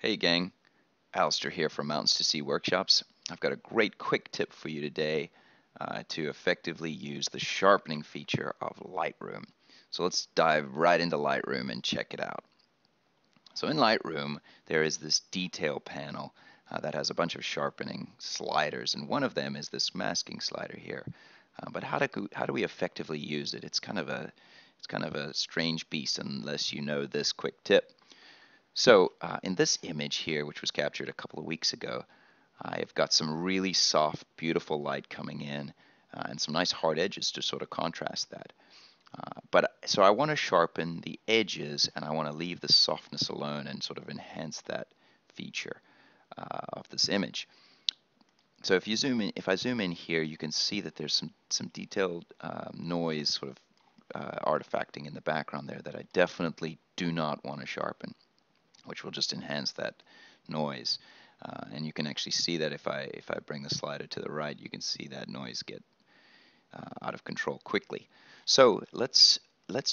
Hey gang, Alistair here from Mountains to Sea Workshops. I've got a great quick tip for you today to effectively use the sharpening feature of Lightroom. So let's dive right into Lightroom and check it out. So in Lightroom, there is this detail panel that has a bunch of sharpening sliders, and one of them is this masking slider here. But how do we effectively use it? It's kind of a strange beast unless you know this quick tip. So in this image here, which was captured a couple of weeks ago, I've got some really soft, beautiful light coming in and some nice hard edges to sort of contrast that. So I want to sharpen the edges and I want to leave the softness alone and sort of enhance that feature of this image. So if I zoom in here, you can see that there's some detailed noise sort of artifacting in the background there that I definitely do not want to sharpen, which will just enhance that noise. And you can actually see that if I bring the slider to the right, you can see that noise get out of control quickly. So let's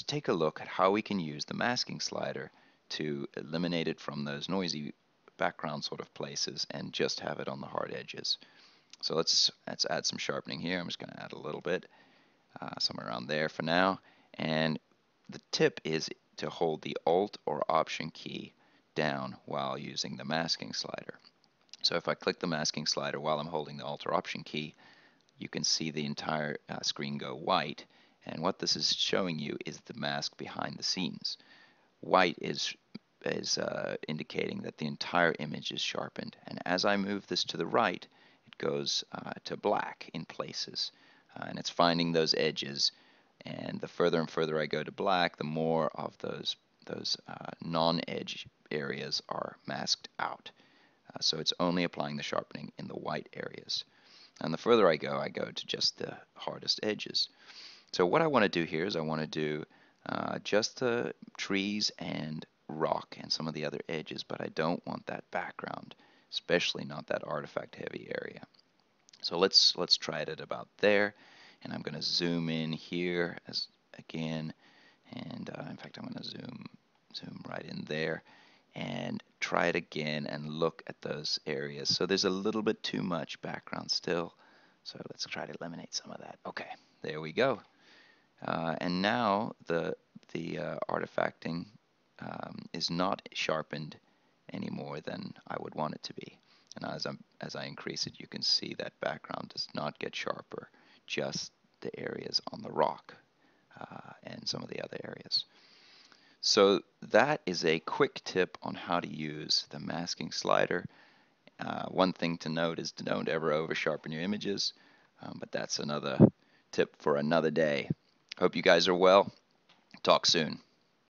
take a look at how we can use the masking slider to eliminate it from those noisy background sort of places and just have it on the hard edges. So let's add some sharpening here. I'm just going to add a little bit, somewhere around there for now. And the tip is to hold the Alt or Option key down while using the masking slider. So if I click the masking slider while I'm holding the Alt or Option key, you can see the entire screen go white. And what this is showing you is the mask behind the scenes. White is indicating that the entire image is sharpened. And as I move this to the right, it goes to black in places. And it's finding those edges. And the further and further I go to black, the more of those non-edge areas are masked out. So it's only applying the sharpening in the white areas. And the further I go to just the hardest edges. So what I want to do here is I want to do just the trees and rock and some of the other edges, but I don't want that background, especially not that artifact heavy area. So let's try it at about there, and I'm going to zoom in here again, and in fact I'm going to zoom right in there and try it again and look at those areas. So there's a little bit too much background still, so let's try to eliminate some of that. Okay, there we go. And now the artifacting is not sharpened any more than I would want it to be. And as I increase it, you can see that background does not get sharper, just the areas on the rock and some of the other areas. So that is a quick tip on how to use the masking slider. One thing to note is don't ever over sharpen your images, but that's another tip for another day. Hope you guys are well. Talk soon.